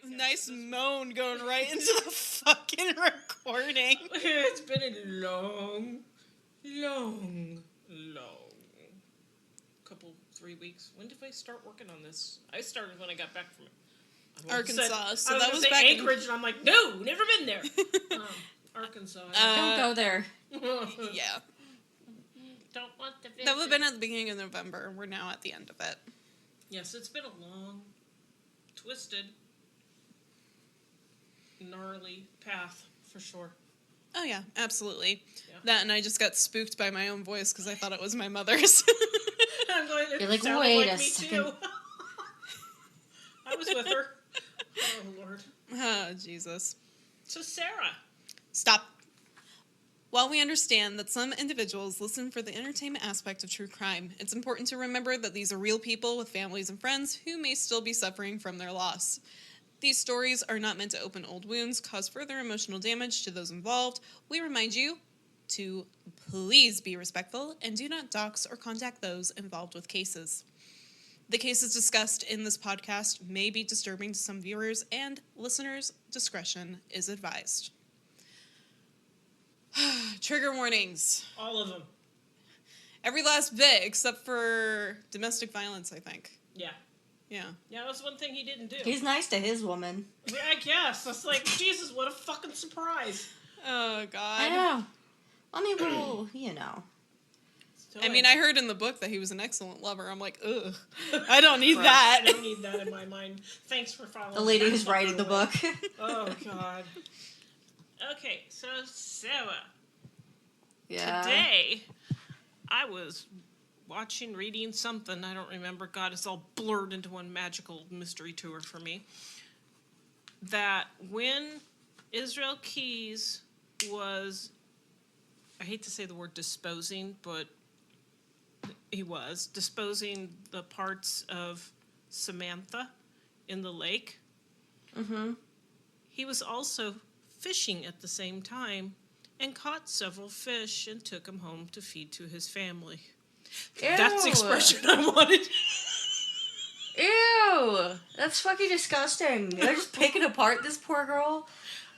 Nice moan going right into the fucking recording. It's been a long couple, 3 weeks. When did I start working on this? I started when I got back from Arkansas. So that was back Anchorage, and I'm like, no, never been there. Arkansas. Don't go there. Yeah. Don't want the visit. That would have been at the beginning of November. We're now at the end of it. Yes, it's been a long, twisted, gnarly path, for sure. Oh, yeah, absolutely. Yeah. That, and I just got spooked by my own voice because I thought it was my mother's. I'm going to You're like, sound wait like a me second. too. I was with her. Oh, Lord. Oh, Jesus. So, Sarah. Stop. While we understand that some individuals listen for the entertainment aspect of true crime, it's important to remember that these are real people with families and friends who may still be suffering from their loss. These stories are not meant to open old wounds, cause further emotional damage to those involved. We remind you to please be respectful and do not dox or contact those involved with cases. The cases discussed in this podcast may be disturbing to some viewers, and listeners' discretion is advised. Trigger warnings. All of them. Every last bit, except for domestic violence, I think. Yeah. Yeah. Yeah, that was one thing he didn't do. He's nice to his woman. Yeah, I guess. It's like, Jesus, what a fucking surprise. Oh, God. I know. I mean, well, you know. I mean, I heard in the book that he was an excellent lover. I'm like, ugh. I don't need that. I don't need that in my mind. Thanks for following. The lady who's writing the book. Oh, God. Okay, so Sarah. Yeah. Today, I was reading something. I don't remember. God, it's all blurred into one magical mystery tour for me. That when Israel Keyes was, I hate to say the word disposing, but he was disposing the parts of Samantha in the lake. Mm-hmm. He was also fishing at the same time and caught several fish and took them home to feed to his family. Ew. That's the expression I wanted. Ew. That's fucking disgusting. They're just picking apart this poor girl.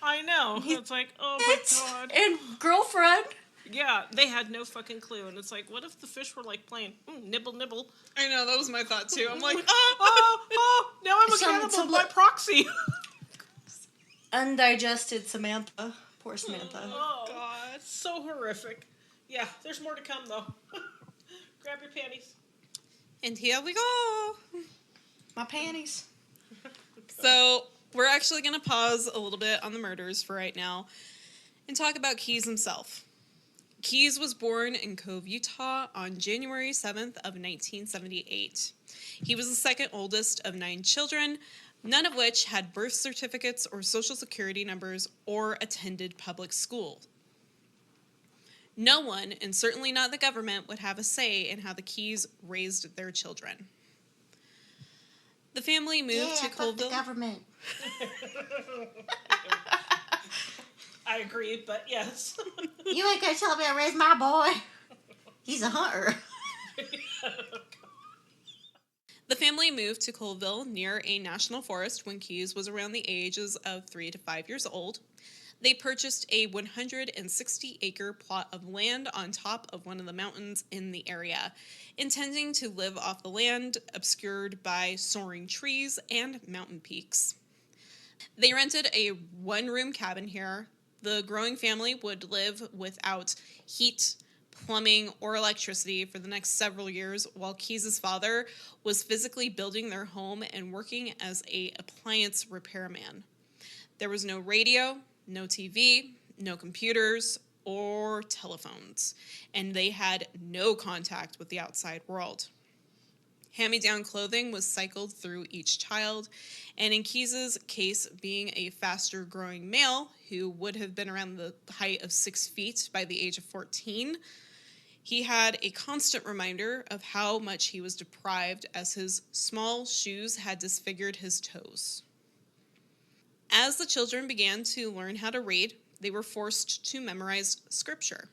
I know. It's like, oh my God. And girlfriend. Yeah, they had no fucking clue. And it's like, what if the fish were like playing, nibble, nibble? I know, that was my thought too. I'm like, now I'm a cannibal by proxy. Undigested Samantha. Poor Samantha. Oh, God. So horrific. Yeah, there's more to come, though. Grab your panties. and here we go. My panties. So we're actually going to pause a little bit on the murders for right now and talk about Keyes himself. Keyes was born in Cove, Utah on January 7th of 1978. He was the second oldest of 9 children, none of which had birth certificates or social security numbers or attended public school. No one, and certainly not the government, would have a say in how the Keyes raised their children. The family moved to Colville. The government. I agree, but yes. You ain't gonna tell me I raised my boy. He's a hunter. The family moved to Colville near a national forest when Keyes was around the ages of 3 to 5 years old. They purchased a 160-acre plot of land on top of one of the mountains in the area, intending to live off the land obscured by soaring trees and mountain peaks. They rented a one-room cabin here. The growing family would live without heat, plumbing, or electricity for the next several years while Keyes' father was physically building their home and working as an appliance repairman. There was no radio, no TV, no computers, or telephones, and they had no contact with the outside world. Hand-me-down clothing was cycled through each child, and in Keyes' case, being a faster-growing male who would have been around the height of 6 feet by the age of 14, he had a constant reminder of how much he was deprived as his small shoes had disfigured his toes. As the children began to learn how to read, They were forced to memorize scripture.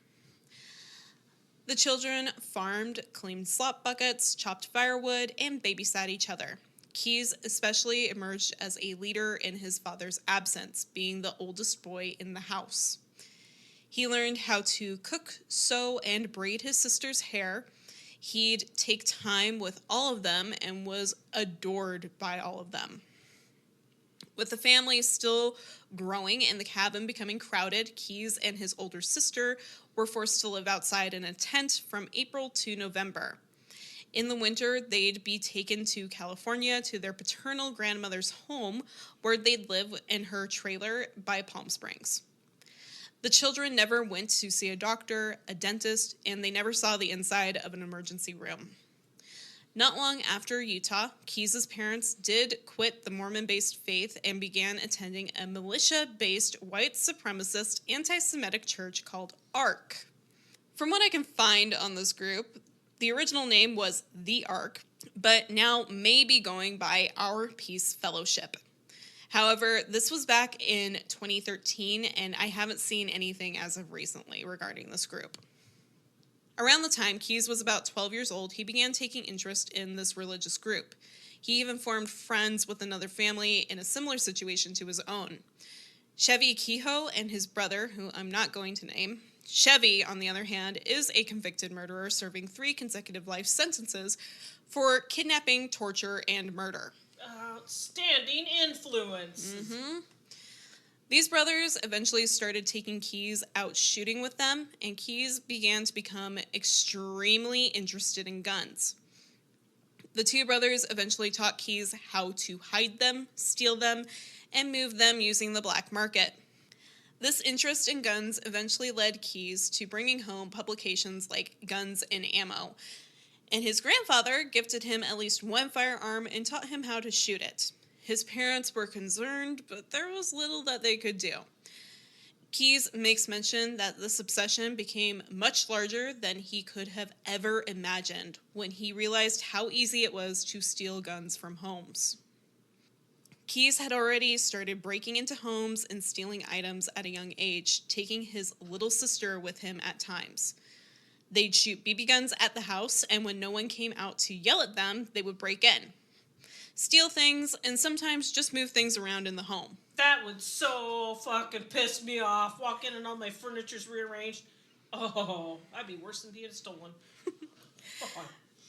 The children farmed, cleaned slop buckets, chopped firewood, and babysat each other. Keyes especially emerged as a leader in his father's absence, being the oldest boy in the house. He learned how to cook, sew, and braid his sister's hair. He'd take time with all of them and was adored by all of them. With the family still growing and the cabin becoming crowded, Keyes and his older sister were forced to live outside in a tent from April to November. In the winter, they'd be taken to California to their paternal grandmother's home, where they'd live in her trailer by Palm Springs. The children never went to see a doctor, a dentist, and they never saw the inside of an emergency room. Not long after Utah, Keyes' parents did quit the Mormon-based faith and began attending a militia-based white supremacist anti-Semitic church called ARC. From what I can find on this group, the original name was The ARC, but now may be going by Our Peace Fellowship. However, this was back in 2013, and I haven't seen anything as of recently regarding this group. Around the time Keyes was about 12 years old, he began taking interest in this religious group. He even formed friends with another family in a similar situation to his own. Chevy Kehoe and his brother, who I'm not going to name. Chevy, on the other hand, is a convicted murderer serving 3 consecutive life sentences for kidnapping, torture, and murder. Outstanding influence. These brothers eventually started taking Keyes out shooting with them, and Keyes began to become extremely interested in guns. The 2 brothers eventually taught Keyes how to hide them, steal them, and move them using the black market. This interest in guns eventually led Keyes to bringing home publications like Guns and Ammo, and his grandfather gifted him at least 1 firearm and taught him how to shoot it. His parents were concerned, but there was little that they could do. Keyes makes mention that this obsession became much larger than he could have ever imagined when he realized how easy it was to steal guns from homes. Keyes had already started breaking into homes and stealing items at a young age, taking his little sister with him at times. They'd shoot BB guns at the house, and when no one came out to yell at them, they would break in, steal things, and sometimes just move things around in the home. That would so fucking piss me off. Walk in and all my furniture's rearranged. Oh, I'd be worse than if he had stolen.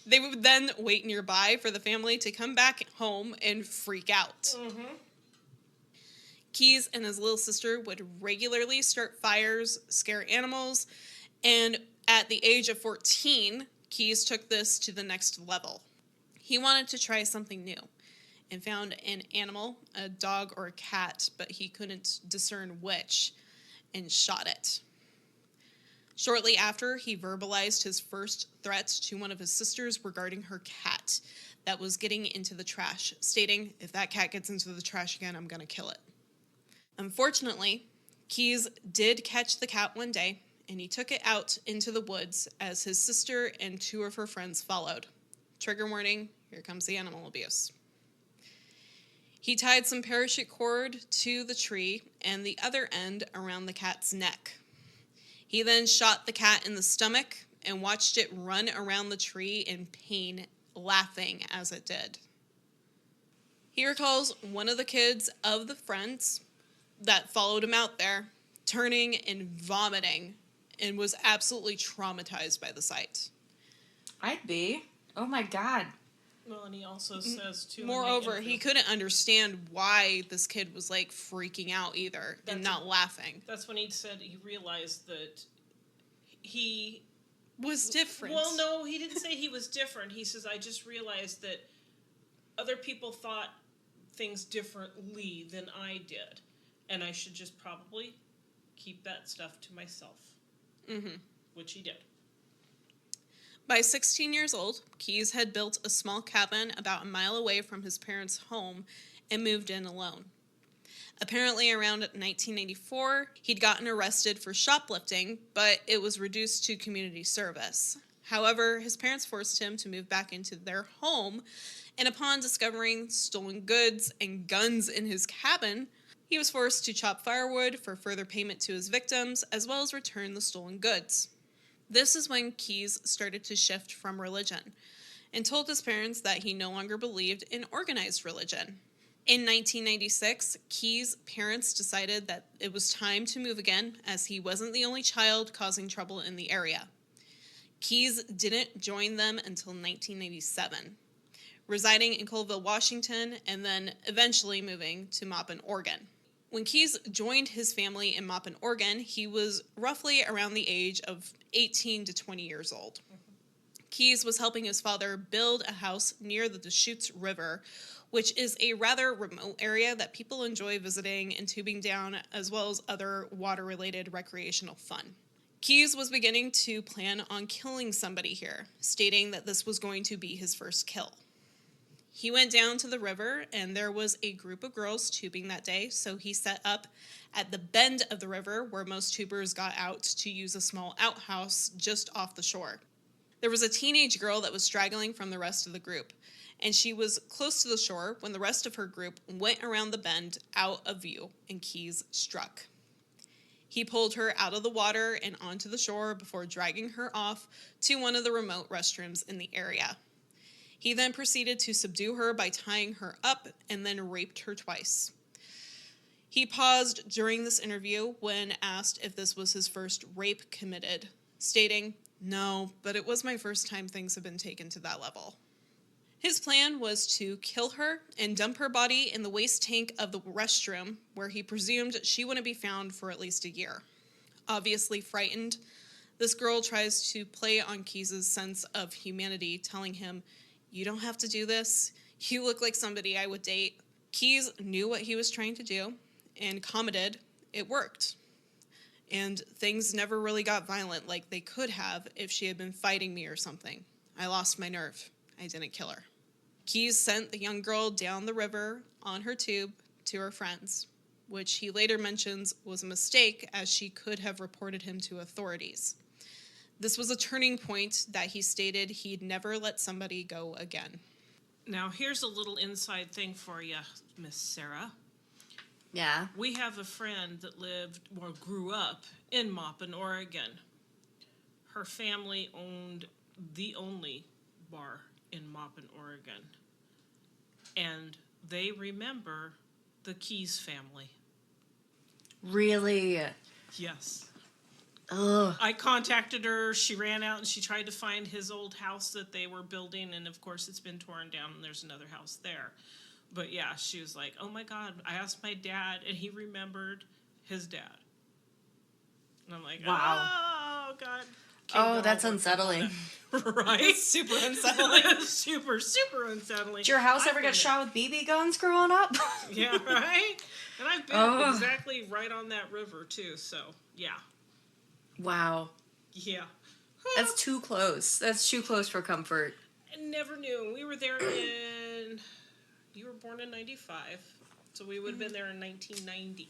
They would then wait nearby for the family to come back home and freak out. Keyes and his little sister would regularly start fires, scare animals, and at the age of 14, Keyes took this to the next level. He wanted to try something new and found an animal, a dog or a cat, but he couldn't discern which, and shot it. Shortly after, he verbalized his first threat to one of his sisters regarding her cat that was getting into the trash, stating, "If that cat gets into the trash again, I'm going to kill it." Unfortunately, Keyes did catch the cat one day, and he took it out into the woods as his sister and 2 of her friends followed. Trigger warning, here comes the animal abuse. He tied some parachute cord to the tree and the other end around the cat's neck. He then shot the cat in the stomach and watched it run around the tree in pain, laughing as it did. He recalls one of the kids of the friends that followed him out there turning and vomiting and was absolutely traumatized by the sight. I'd be. Oh my God. Well, and he also says, too... Moreover, he couldn't understand why this kid was, like, freaking out either and not laughing. That's when he said he realized that he... was different. Well, no, he didn't say he was different. He says, I just realized that other people thought things differently than I did. And I should just probably keep that stuff to myself. Which he did. By 16 years old, Keyes had built a small cabin about a mile away from his parents' home and moved in alone. Apparently, around 1984, he'd gotten arrested for shoplifting, but it was reduced to community service. However, his parents forced him to move back into their home, and upon discovering stolen goods and guns in his cabin, He was forced to chop firewood for further payment to his victims, as well as return the stolen goods. This is when Keyes started to shift from religion and told his parents that he no longer believed in organized religion. In 1996, Keyes' parents decided that it was time to move again, as he wasn't the only child causing trouble in the area. Keyes didn't join them until 1997, residing in Colville, Washington, and then eventually moving to Maupin, Oregon. When Keyes joined his family in Maupin, Oregon, he was roughly around the age of 18 to 20 years old. Keyes was helping his father build a house near the Deschutes River, which is a rather remote area that people enjoy visiting and tubing down, as well as other water-related recreational fun. Keyes was beginning to plan on killing somebody here, stating that this was going to be his first kill. He went down to the river, and there was a group of girls tubing that day, so he set up at the bend of the river where most tubers got out to use a small outhouse just off the shore. There was a teenage girl that was straggling from the rest of the group, and she was close to the shore when the rest of her group went around the bend out of view, and Keyes struck. He pulled her out of the water and onto the shore before dragging her off to one of the remote restrooms in the area. He then proceeded to subdue her by tying her up and then raped her twice. He paused during this interview when asked if this was his first rape committed, stating, "No, but it was my first time things have been taken to that level." His plan was to kill her and dump her body in the waste tank of the restroom, where he presumed she wouldn't be found for at least a year. Obviously frightened, this girl tries to play on Keyes' sense of humanity, telling him, "You don't have to do this. You look like somebody I would date." Keyes knew what he was trying to do and commented, "It worked." And things never really got violent like they could have if she had been fighting me or something. I lost my nerve. I didn't kill her. Keyes sent the young girl down the river on her tube to her friends, which he later mentions was a mistake, as she could have reported him to authorities. This was a turning point that he stated he'd never let somebody go again. Now, here's a little inside thing for you, Miss Sarah. Yeah. We have a friend that lived or grew up in Maupin, Oregon. Her family owned the only bar in Maupin, Oregon. And they remember the Keyes family. Really? Yes. Ugh. I contacted her. She ran out and she tried to find his old house that they were building. And of course, it's been torn down and there's another house there. But yeah, she was like, "Oh my God, I asked my dad and he remembered his dad." And I'm like, Wow. "Oh God." Oh, that's unsettling. Right? Super unsettling. super, super unsettling. Did your house I ever get found it- shot with BB guns growing up? Yeah, right? And I've been Oh. exactly right on that river too, so yeah. Wow. Yeah. That's too close. That's too close for comfort. I never knew. We were there in... You were born in 95, so we would have been there in 1990.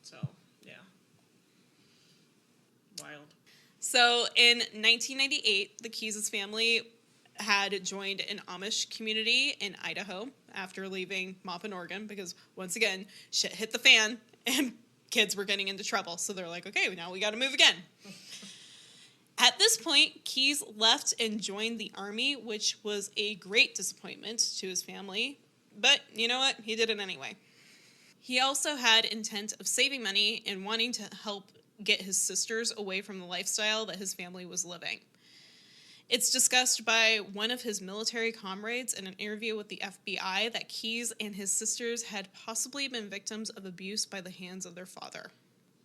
So, yeah. Wild. So in 1998, the Keyes family had joined an Amish community in Idaho after leaving Maupin, Oregon, because once again, shit hit the fan and kids were getting into trouble. So they're like, okay, now we got to move again. At this point, Keyes left and joined the Army, which was a great disappointment to his family. But you know what? He did it anyway. He also had intent of saving money and wanting to help get his sisters away from the lifestyle that his family was living. It's discussed by one of his military comrades in an interview with the FBI that Keyes and his sisters had possibly been victims of abuse by the hands of their father.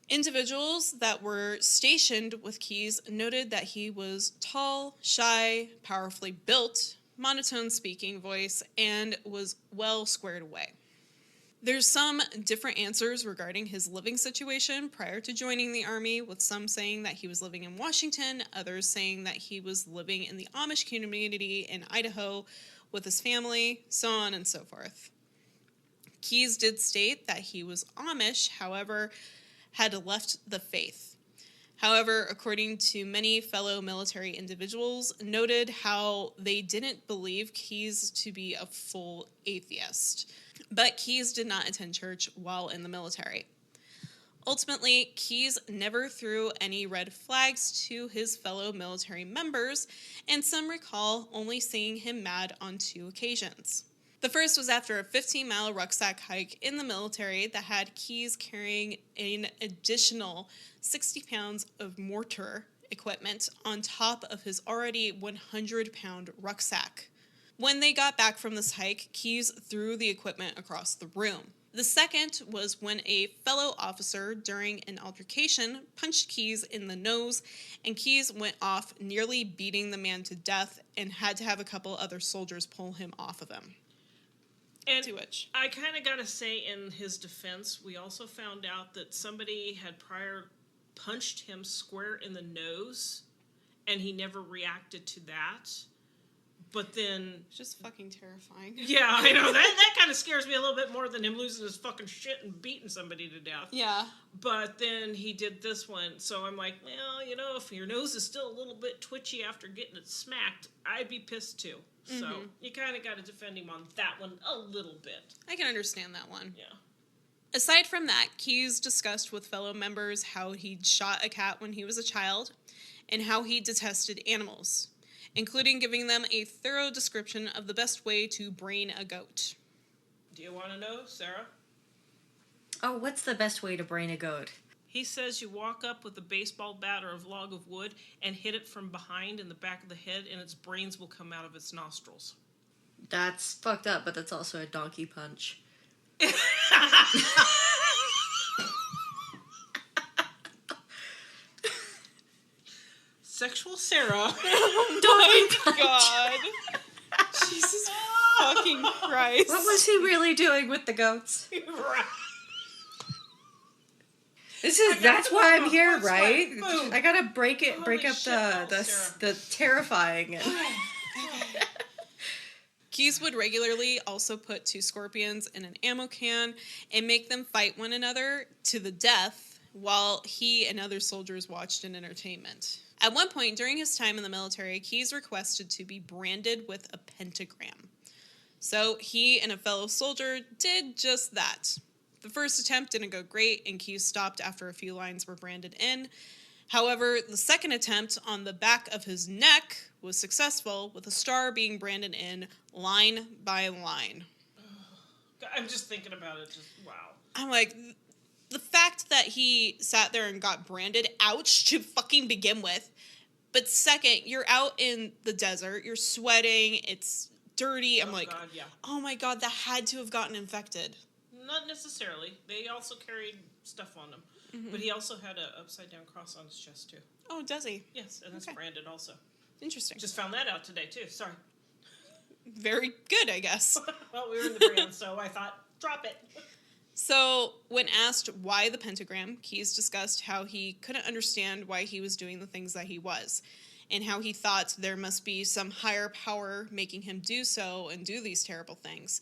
Individuals that were stationed with Keyes noted that he was tall, shy, powerfully built, monotone speaking voice, and was well squared away. There's some different answers regarding his living situation prior to joining the Army, with some saying that he was living in Washington, others saying that he was living in the Amish community in Idaho with his family, so on and so forth. Keyes did state that he was Amish, however, had left the faith. However, according to many fellow military individuals, noted how they didn't believe Keyes to be a full atheist. But Keyes did not attend church while in the military. Ultimately, Keyes never threw any red flags to his fellow military members, and some recall only seeing him mad on 2 occasions. The first was after a 15-mile rucksack hike in the military that had Keyes carrying an additional 60 pounds of mortar equipment on top of his already 100-pound rucksack. When they got back from this hike, Keyes threw the equipment across the room. The second was when a fellow officer, during an altercation, punched Keyes in the nose, and Keyes went off, nearly beating the man to death, and had to have a couple other soldiers pull him off of him. And To which, I kind of got to say, in his defense, we also found out that somebody had prior punched him square in the nose, and he never reacted to that. But then, it's just fucking terrifying. yeah, I know, that kind of scares me a little bit more than him losing his fucking shit and beating somebody to death. Yeah. But then he did this one, so I'm like, well, you know, if your nose is still a little bit twitchy after getting it smacked, I'd be pissed too. So you kind of got to defend him on that one a little bit. I can understand that one. Yeah. Aside from that, Keyes discussed with fellow members how he'd shot a cat when he was a child and how he detested animals, including giving them a thorough description of the best way to brain a goat. Do you want to know, Sarah? Oh, what's the best way to brain a goat? He says you walk up with a baseball bat or a log of wood and hit it from behind in the back of the head, and its brains will come out of its nostrils. That's fucked up, but that's also a donkey punch. Sexual Sarah. Oh my god. Jesus fucking Christ. What was he really doing with the goats? Right. That's why I'm here, That's right? why. Boom. I gotta break Holy up shit, Sarah. the terrifying. Keyes would regularly also put 2 scorpions in an ammo can and make them fight one another to the death while he and other soldiers watched in entertainment. At one point during his time in the military, Keyes requested to be branded with a pentagram. So he and a fellow soldier did just that. The first attempt didn't go great, and Keyes stopped after a few lines were branded in. However, the second attempt on the back of his neck was successful, with a star being branded in line by line. I'm just thinking about it, just wow. I'm like, the fact that he sat there and got branded, ouch, to fucking begin with. But second, you're out in the desert, you're sweating, it's dirty. I'm like, God, yeah. oh my god, that had to have gotten infected. Not necessarily. They also carried stuff on them. Mm-hmm. But he also had an upside-down cross on his chest, too. Oh, does he? Yes, and that's branded also. Interesting. Just found that out today, too. Sorry. Very good, I guess. Well, we were in the brand, so I thought, drop it. So, when asked why the pentagram, Keyes discussed how he couldn't understand why he was doing the things that he was, and how he thought there must be some higher power making him do so and do these terrible things.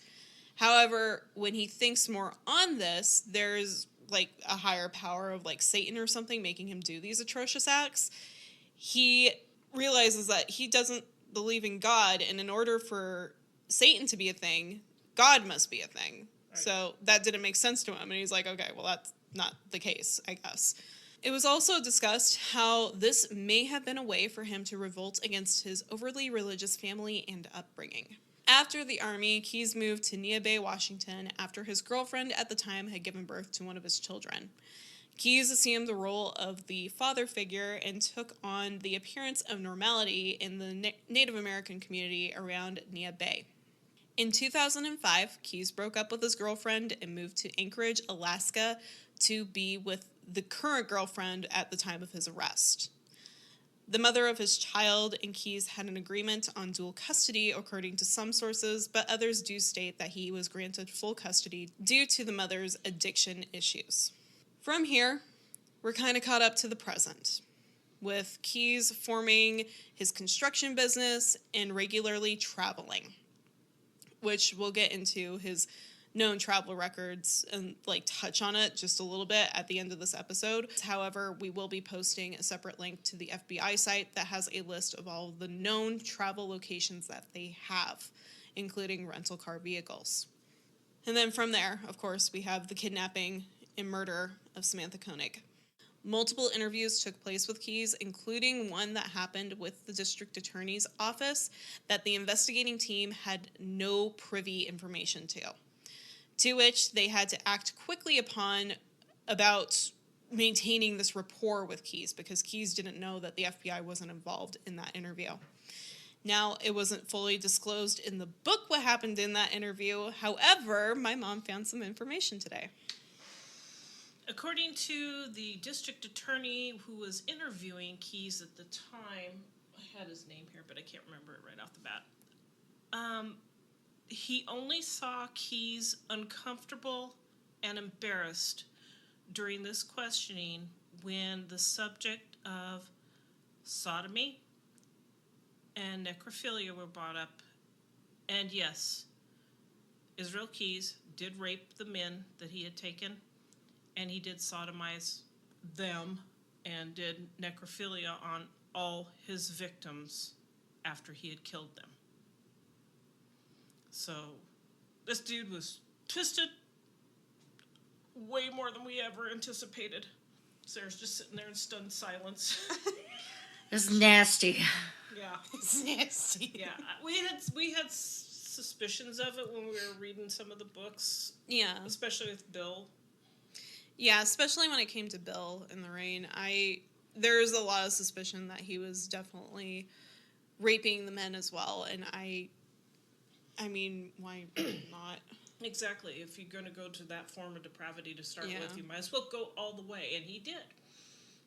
However, when he thinks more on this, there's like a higher power of like Satan or something making him do these atrocious acts. He realizes that he doesn't believe in God, and in order for Satan to be a thing, God must be a thing. Right. So that didn't make sense to him, and he's like, okay, well, that's not the case, I guess. It was also discussed how this may have been a way for him to revolt against his overly religious family and upbringing. After the Army, Keyes moved to Nia Bay, Washington, after his girlfriend at the time had given birth to one of his children. Keyes assumed the role of the father figure and took on the appearance of normality in the Native American community around Nia Bay. In 2005, Keyes broke up with his girlfriend and moved to Anchorage, Alaska, to be with the current girlfriend at the time of his arrest. The mother of his child and Keyes had an agreement on dual custody, according to some sources, but others do state that he was granted full custody due to the mother's addiction issues. From here, we're kind of caught up to the present, with Keyes forming his construction business and regularly traveling, which we'll get into his known travel records and touch on it just a little bit at the end of this episode. However, we will be posting a separate link to the FBI site that has a list of all of the known travel locations that they have, including rental car vehicles. And then from there, of course, we have the kidnapping and murder of Samantha Koenig. Multiple interviews took place with Keyes, including one that happened with the district attorney's office that the investigating team had no privy information to which they had to act quickly upon about maintaining this rapport with Keyes, because Keyes didn't know that the FBI wasn't involved in that interview. Now, it wasn't fully disclosed in the book what happened in that interview. However, my mom found some information today. According to the district attorney who was interviewing Keyes at the time, I had his name here, but I can't remember it right off the bat. He only saw Keyes uncomfortable and embarrassed during this questioning when the subject of sodomy and necrophilia were brought up. And yes, Israel Keyes did rape the men that he had taken, and he did sodomize them and did necrophilia on all his victims after he had killed them. So this dude was twisted way more than we ever anticipated. Sarah's just sitting there in stunned silence. It's nasty. Yeah. It's nasty. Yeah, we had suspicions of it when we were reading some of the books. Yeah. Especially with Bill. Yeah, especially when it came to Bill in the Rain. There's a lot of suspicion that he was definitely raping the men as well, and I mean, why not? Exactly. If you're going to go to that form of depravity to start Yeah. with, you might as well go all the way, and he did.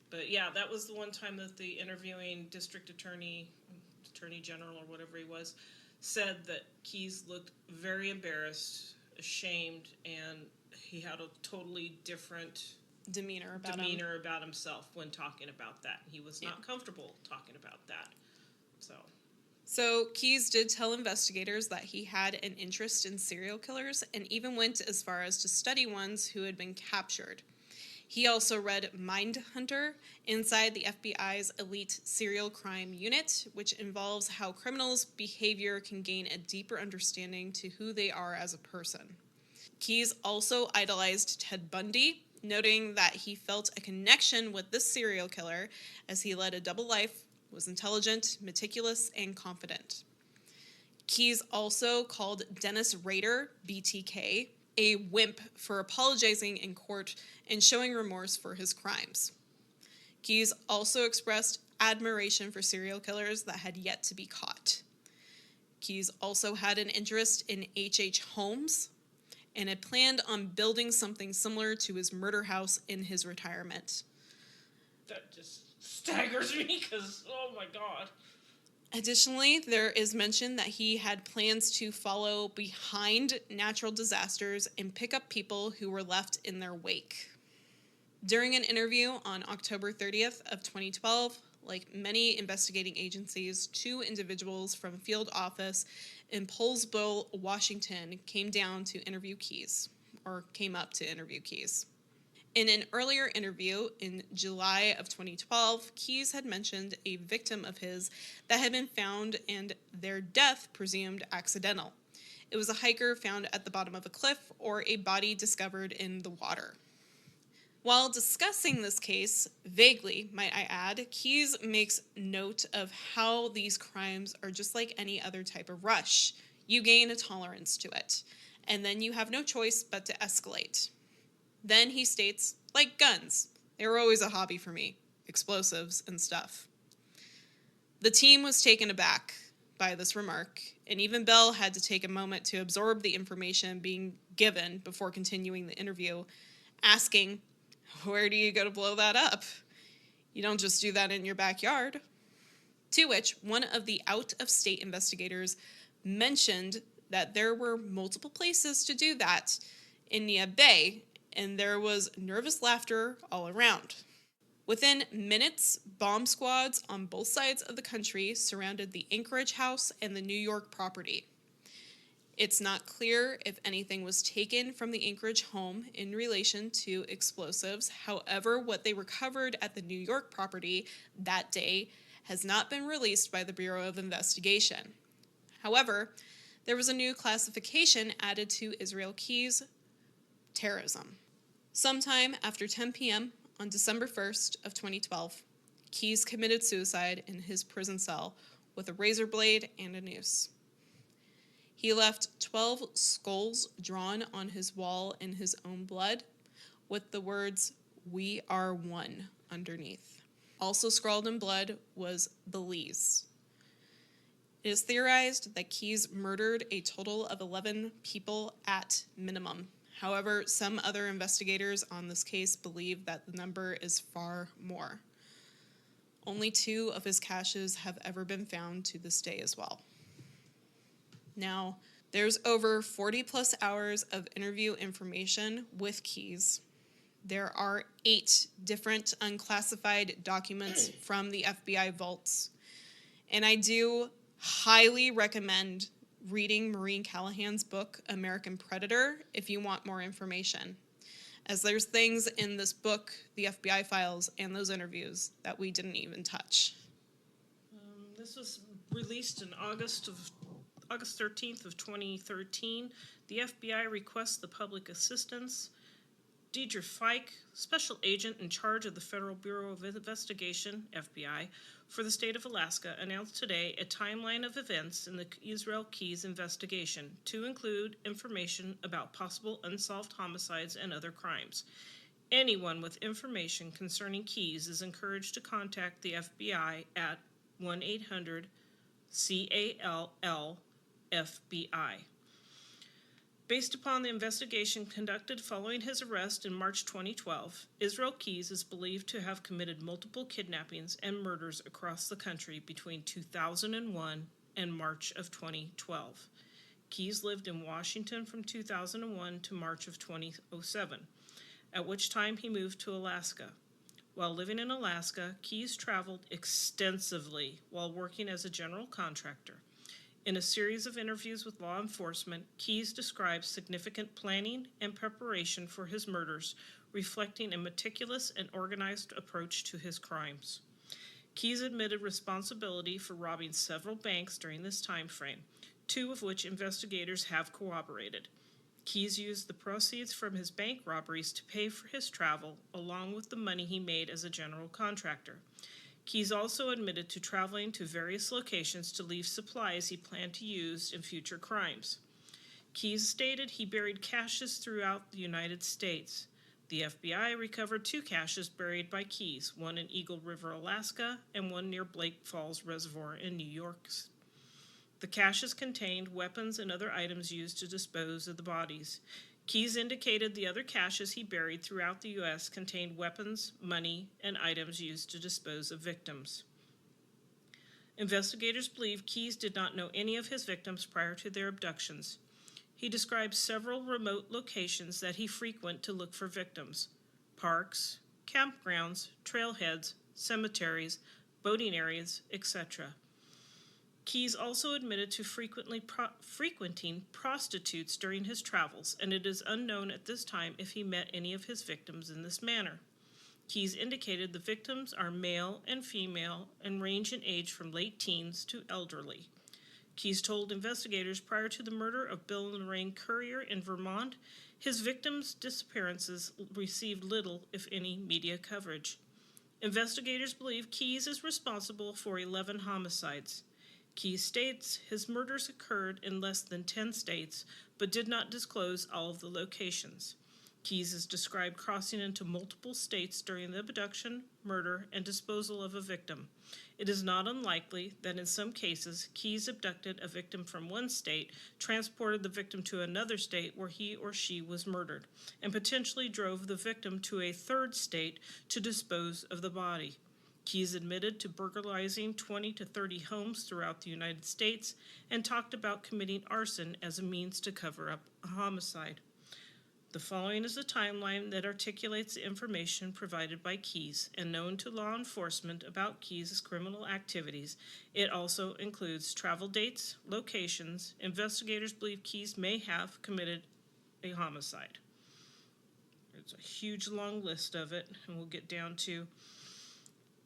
But yeah, that was the one time that the interviewing district attorney general, or whatever he was, said that Keyes looked very embarrassed, ashamed, and he had a totally different Demeanor about himself when talking about that. He was not comfortable talking about that. So Keyes did tell investigators that he had an interest in serial killers and even went as far as to study ones who had been captured. He also read Mindhunter inside the FBI's elite serial crime unit, which involves how criminals' behavior can gain a deeper understanding to who they are as a person. Keyes also idolized Ted Bundy, noting that he felt a connection with this serial killer as he led a double life, was intelligent, meticulous, and confident. Keyes also called Dennis Rader, BTK, a wimp for apologizing in court and showing remorse for his crimes. Keyes also expressed admiration for serial killers that had yet to be caught. Keyes also had an interest in H.H. Holmes and had planned on building something similar to his murder house in his retirement. That just staggers me because, oh my God. Additionally, there is mention that he had plans to follow behind natural disasters and pick up people who were left in their wake. During an interview on October 30th of 2012, like many investigating agencies, 2 individuals from a field office in Poulsbo, Washington, came up to interview Keyes. In an earlier interview in July of 2012, Keyes had mentioned a victim of his that had been found and their death presumed accidental. It was a hiker found at the bottom of a cliff or a body discovered in the water. While discussing this case, vaguely, might I add, Keyes makes note of how these crimes are just like any other type of rush. You gain a tolerance to it, and then you have no choice but to escalate. Then he states, like guns, they were always a hobby for me, explosives and stuff. The team was taken aback by this remark, and even Bell had to take a moment to absorb the information being given before continuing the interview, asking, where do you go to blow that up? You don't just do that in your backyard. To which one of the out-of-state investigators mentioned that there were multiple places to do that in Nia Bay, and there was nervous laughter all around. Within minutes, bomb squads on both sides of the country surrounded the Anchorage house and the New York property. It's not clear if anything was taken from the Anchorage home in relation to explosives. However, what they recovered at the New York property that day has not been released by the Bureau of Investigation. However, There was a new classification added to Israel Keyes: terrorism. Sometime after 10 p.m. on December 1st of 2012, Keyes committed suicide in his prison cell with a razor blade and a noose. He left 12 skulls drawn on his wall in his own blood, with the words, "We are one," underneath. Also scrawled in blood was "Belize." It is theorized that Keyes murdered a total of 11 people at minimum. However, some other investigators on this case believe that the number is far more. Only 2 of his caches have ever been found to this day as well. Now, there's over 40 plus hours of interview information with Keyes. There are 8 different unclassified documents from the FBI vaults. And I do highly recommend reading Maureen Callahan's book, American Predator, if you want more information, as there's things in this book, the FBI files, and those interviews that we didn't even touch. This was released in August 13th of 2013. The FBI requests the public assistance. Deidre Fike, special agent in charge of the Federal Bureau of Investigation, FBI, for the state of Alaska, announced today a timeline of events in the Israel Keyes investigation, to include information about possible unsolved homicides and other crimes. Anyone with information concerning Keyes is encouraged to contact the FBI at 1-800-CALL-FBI. Based upon the investigation conducted following his arrest in March 2012, Israel Keyes is believed to have committed multiple kidnappings and murders across the country between 2001 and March of 2012. Keyes lived in Washington from 2001 to March of 2007, at which time he moved to Alaska. While living in Alaska, Keyes traveled extensively while working as a general contractor. In a series of interviews with law enforcement, Keyes describes significant planning and preparation for his murders, reflecting a meticulous and organized approach to his crimes. Keyes admitted responsibility for robbing several banks during this time frame, 2 of which investigators have corroborated. Keyes used the proceeds from his bank robberies to pay for his travel, along with the money he made as a general contractor. Keyes also admitted to traveling to various locations to leave supplies he planned to use in future crimes. Keyes stated he buried caches throughout the United States. The FBI recovered 2 caches buried by Keyes, one in Eagle River, Alaska, and one near Blake Falls Reservoir in New York. The caches contained weapons and other items used to dispose of the bodies. Keyes indicated the other caches he buried throughout the U.S. contained weapons, money, and items used to dispose of victims. Investigators believe Keyes did not know any of his victims prior to their abductions. He described several remote locations that he frequented to look for victims: parks, campgrounds, trailheads, cemeteries, boating areas, etc. Keyes also admitted to frequenting prostitutes during his travels, and it is unknown at this time if he met any of his victims in this manner. Keyes indicated the victims are male and female and range in age from late teens to elderly. Keyes told investigators prior to the murder of Bill and Lorraine Currier in Vermont, his victims' disappearances received little, if any, media coverage. Investigators believe Keyes is responsible for 11 homicides. Keyes states his murders occurred in less than 10 states, but did not disclose all of the locations. Keyes is described crossing into multiple states during the abduction, murder, and disposal of a victim. It is not unlikely that in some cases, Keyes abducted a victim from one state, transported the victim to another state where he or she was murdered, and potentially drove the victim to a third state to dispose of the body. Keyes admitted to burglarizing 20 to 30 homes throughout the United States and talked about committing arson as a means to cover up a homicide. The following is a timeline that articulates the information provided by Keyes and known to law enforcement about Keyes' criminal activities. It also includes travel dates, locations. Investigators believe Keyes may have committed a homicide. It's a huge long list of it, and we'll get down to.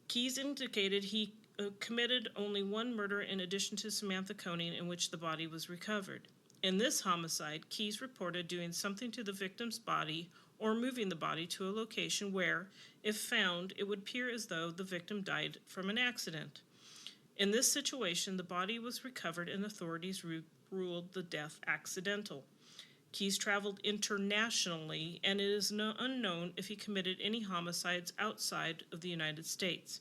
Keyes indicated he committed only one murder in addition to Samantha Koenig, in which the body was recovered. In this homicide, Keyes reported doing something to the victim's body or moving the body to a location where, if found, it would appear as though the victim died from an accident. In this situation, the body was recovered and authorities ruled the death accidental. Keyes traveled internationally, and it is unknown if he committed any homicides outside of the United States.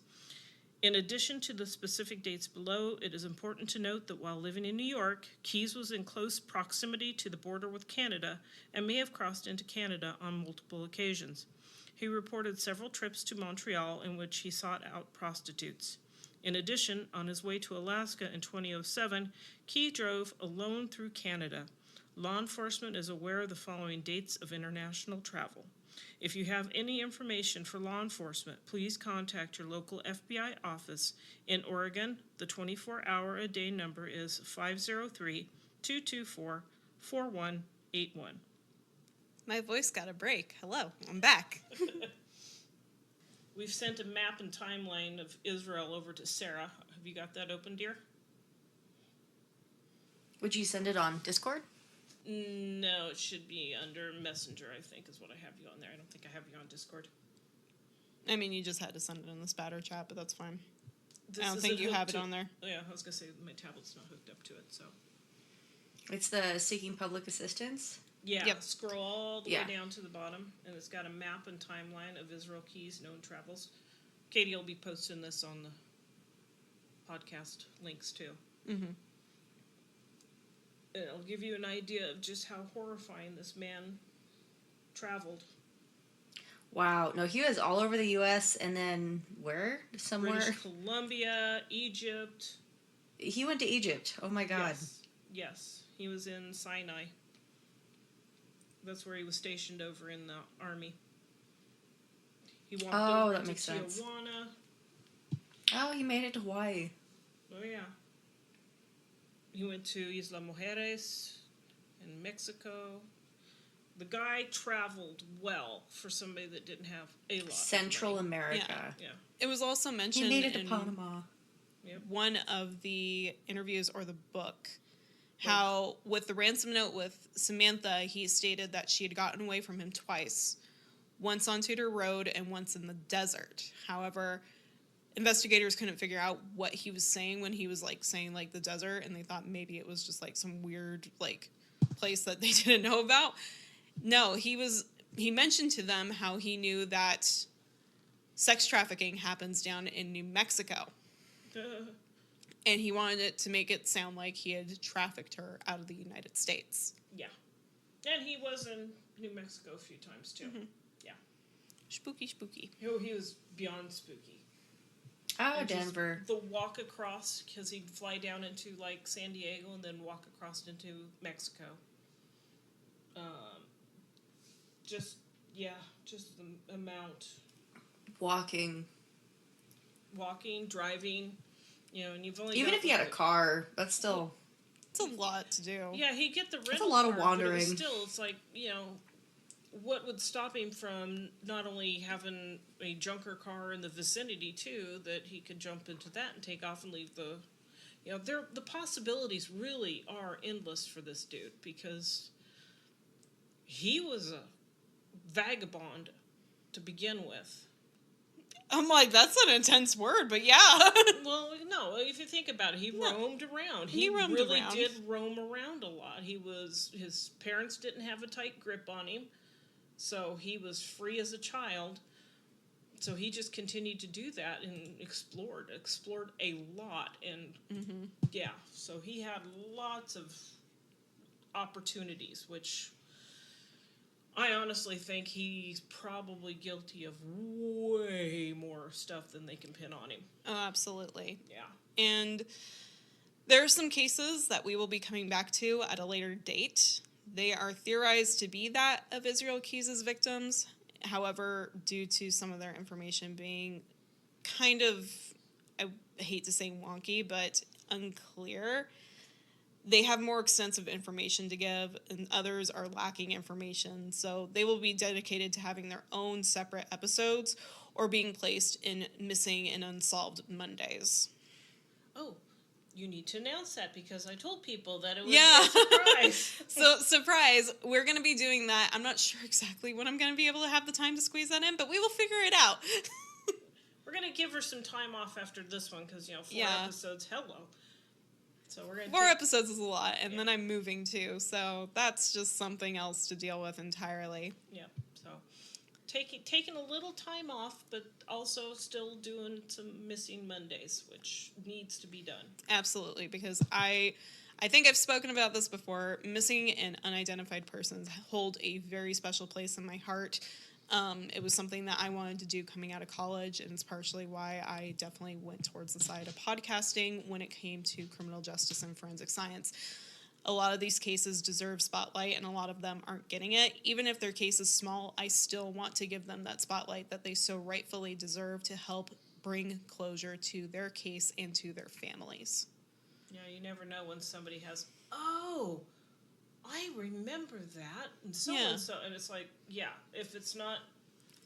In addition to the specific dates below, it is important to note that while living in New York, Keyes was in close proximity to the border with Canada and may have crossed into Canada on multiple occasions. He reported several trips to Montreal in which he sought out prostitutes. In addition, on his way to Alaska in 2007, Keyes drove alone through Canada. Law enforcement is aware of the following dates of international travel. If you have any information for law enforcement, please contact your local FBI office. In Oregon, the 24-hour-a-day number is 503-224-4181. My voice got a break. Hello, I'm back. We've sent a map and timeline of Israel over to Sarah. Have you got that open, dear? Would you send it on Discord? No, it should be under Messenger, I think, is what I have you on there. I don't think I have you on Discord. I mean, you just had to send it in the spatter chat, but that's fine. This I don't isn't think you have hooked it to- on there. Oh, yeah, I was going to say my tablet's not hooked up to it, so. It's the Seeking Public Assistance. Yeah, Yep. scroll all the Yeah. way down to the bottom, and it's got a map and timeline of Israel Keyes' known travels. Katie will be posting this on the podcast links, too. Mm-hmm. And it'll give you an idea of just how horrifying this man traveled. Wow. No, he was all over the U.S. and then where? Somewhere. British Columbia, Egypt. He went to Egypt. Oh my God. Yes. He was in Sinai. That's where he was stationed over in the army. He walked over that to makes sense. Tijuana. Oh, he made it to Hawaii. Oh, yeah. He went to Isla Mujeres in Mexico. The guy traveled well for somebody that didn't have a lot Central of money. America. Yeah. It was also He mentioned made it to in Panama. one of the interviews or the book how with the ransom note with Samantha, he stated that she had gotten away from him twice, once on Tudor Road and once in the desert. However, investigators couldn't figure out what he was saying when he was like saying like the desert, and they thought maybe it was just like some weird like place that they didn't know about. No, he mentioned to them how he knew that sex trafficking happens down in New Mexico. And he wanted it to make it sound like he had trafficked her out of the United States. Yeah. And he was in New Mexico a few times, too. Mm-hmm. Yeah. Spooky, spooky. Oh, he was beyond spooky. Oh, And just Denver. the walk across, because he'd fly down into, like, San Diego and then walk across into Mexico. Just the amount. Walking. Driving, and you've only Even got, if he had a like, car, that's still... It's a lot to do. Yeah, he'd get the rental a lot of car, but it was wandering. still, it's like, what would stop him from not only having a junker car in the vicinity, too, that he could jump into that and take off and leave the... the possibilities really are endless for this dude, because he was a vagabond to begin with. I'm like, that's an intense word, but yeah. Well, no, if you think about it, he roamed around. He roamed really around. did roam around a lot. His parents didn't have a tight grip on him, so he was free as a child. So he just continued to do that and explored a lot. And yeah, so he had lots of opportunities, which I honestly think he's probably guilty of way more stuff than they can pin on him. Oh, absolutely. Yeah. And there are some cases that we will be coming back to at a later date. They are theorized to be that of Israel Keyes' victims. However, due to some of their information being kind of, I hate to say wonky, but unclear, they have more extensive information to give, and others are lacking information. So they will be dedicated to having their own separate episodes or being placed in Missing and Unsolved Mondays. oh, you need to announce that because I told people that it was Yeah. a surprise. So, surprise, we're going to be doing that. I'm not sure exactly when I'm going to be able to have the time to squeeze that in, but we will figure it out. We're going to give her some time off after this one because, 4 Yeah. episodes, hello. So we're going to 4 episodes is a lot, and then I'm moving too, so that's just something else to deal with entirely. Yeah, so taking a little time off, but also still doing some missing Mondays, which needs to be done. Absolutely, because I think I've spoken about this before. Missing and unidentified persons hold a very special place in my heart. It was something that I wanted to do coming out of college, and it's partially why I definitely went towards the side of podcasting when it came to criminal justice and forensic science. A lot of these cases deserve spotlight, and a lot of them aren't getting it. Even if their case is small, I still want to give them that spotlight that they so rightfully deserve to help bring closure to their case and to their families. Yeah, you never know when somebody has, oh, I remember that, and so Yeah. and so, and it's like, yeah, if it's not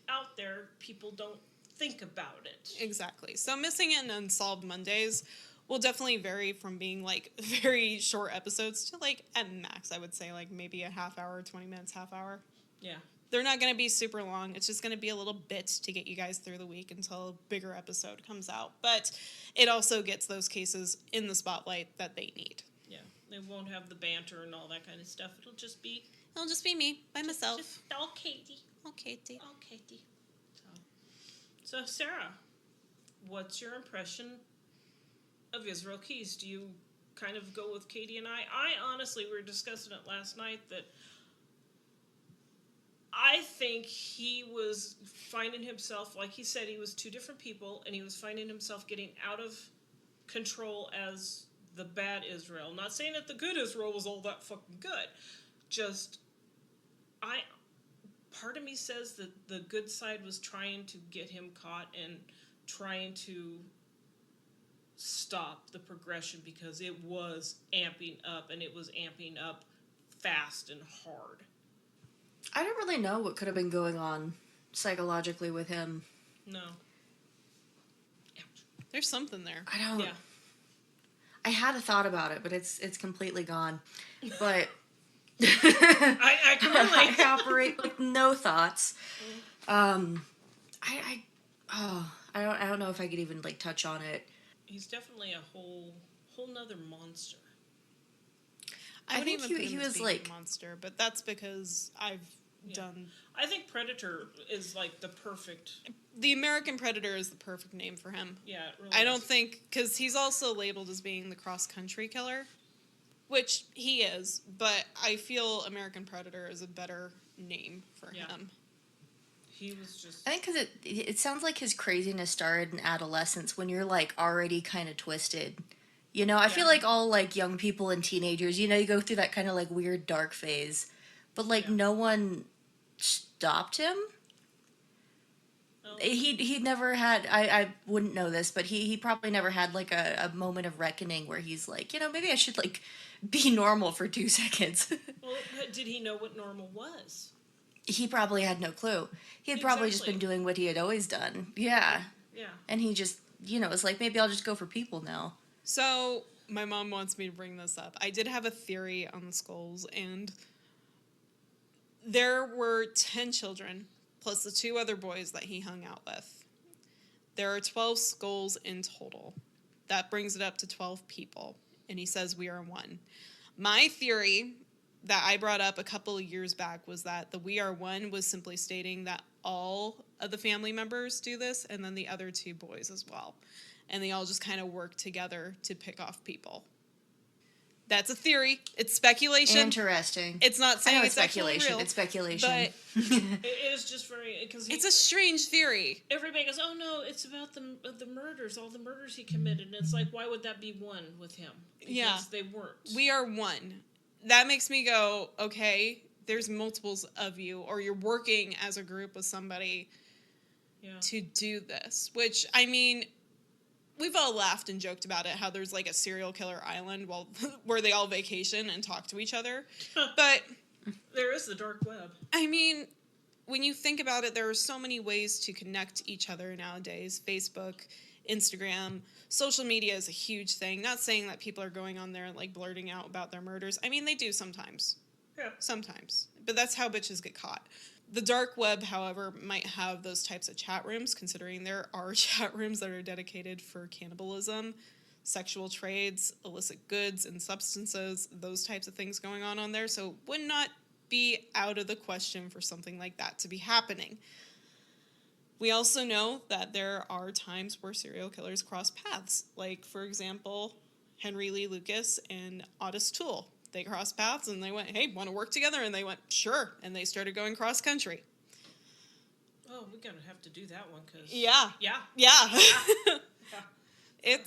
out there, people don't think about it. Exactly. So Missing and Unsolved Mondays will definitely vary from being like very short episodes to like at max, I would say like maybe a half hour, 20 minutes, half hour. Yeah. They're not going to be super long. It's just going to be a little bit to get you guys through the week until a bigger episode comes out. But it also gets those cases in the spotlight that they need. Yeah, they won't have the banter and all that kind of stuff. It'll just be Me by myself. just all Katie. Oh, Katie. Oh, Katie. So, Sarah, what's your impression of Israel Keys? Do you kind of go with Katie and I? I honestly, we were discussing it last night, that I think he was finding himself, like he said, he was two different people, and he was finding himself getting out of control as the bad Israel. Not saying that the good Israel was all that fucking good. Just, part of me says that the good side was trying to get him caught and trying to stop the progression because it was amping up, and it was amping up fast and hard. I don't really know what could have been going on psychologically with him. No. There's something there. I don't. Yeah. I had a thought about it, but it's completely gone. But I can relate. I operate with no thoughts. I don't know if I could even like touch on it. He's definitely a whole nother monster. I think wouldn't even put he him as was, being like- a monster, but that's because I've done... I think Predator is like the perfect. The American Predator is the perfect name for him. Yeah, it really I don't is. think... Because he's also labeled as being the cross-country killer, which he is, but I feel American Predator is a better name for Yeah. him. He was just. I think because it sounds like his craziness started in adolescence when you're like already kind of twisted. You know, I feel Yeah. like all like young people and teenagers, you know, you go through that kind of like weird dark phase, but like Yeah. no one stopped him. Oh, He never had. I wouldn't know this, but he probably never had like a moment of reckoning where he's like, you know, maybe I should like be normal for 2 seconds. well, did he know what normal was? He probably had no clue. He had probably just Exactly. been doing what he had always done. Yeah. Yeah. And he just, you know, it's like, maybe I'll just go for people now. So, my mom wants me to bring this up. I did have a theory on the skulls, and there were 10 children, plus the 2 other boys that he hung out with. There are 12 skulls in total. That brings it up to 12 people, and he says we are one. My theory that I brought up a couple of years back was that the We Are One was simply stating that all of the family members do this, and then the other 2 boys as well. And they all just kind of work together to pick off people. That's a theory. It's speculation. Interesting. It's not I saying know it's speculation. actually real. It's speculation. But It is just very because it's a strange theory. everybody goes, oh no, it's about the murders, all the murders he committed, and it's like, why would that be one with him? Because Yeah. they weren't. We are one. That makes me go, okay, there's multiples of you, or you're working as a group with somebody Yeah. to do this. Which, I mean, we've all laughed and joked about it, how there's like a serial killer island where they all vacation and talk to each other. But, There is the dark web. I mean, when you think about it, there are so many ways to connect each other nowadays. Facebook, Instagram. Social media is a huge thing. Not saying that people are going on there and like blurting out about their murders. I mean, they do sometimes. Yeah. Sometimes. But that's how bitches get caught. The dark web, however, might have those types of chat rooms, considering there are chat rooms that are dedicated for cannibalism, sexual trades, illicit goods and substances, those types of things going on there. So it would not be out of the question for something like that to be happening. We also know that there are times where serial killers cross paths. Like, for example, Henry Lee Lucas and Otis Toole. They crossed paths and they went, hey, want to work together? And they went, sure. And they started going cross country. Oh, we're going to have to do that one because... Yeah. Yeah. Yeah. Yeah.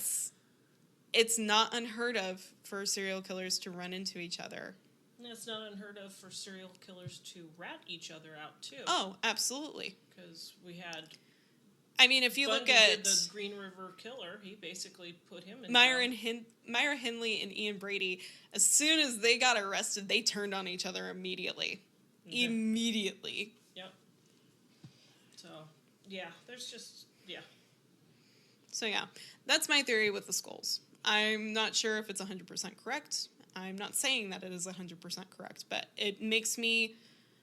It's not unheard of for serial killers to run into each other. And it's not unheard of for serial killers to rat each other out, too. Oh, absolutely. Because we had... I mean, if you Bundy look at... did the Green River Killer, he basically put him in Myra jail. Hindley and Ian Brady, as soon as they got arrested, they turned on each other immediately. Okay. Immediately. Yep. So, yeah, there's just... Yeah. So, yeah, that's my theory with the skulls. I'm not sure if it's 100% correct. I'm not saying that it is 100% correct, but it makes me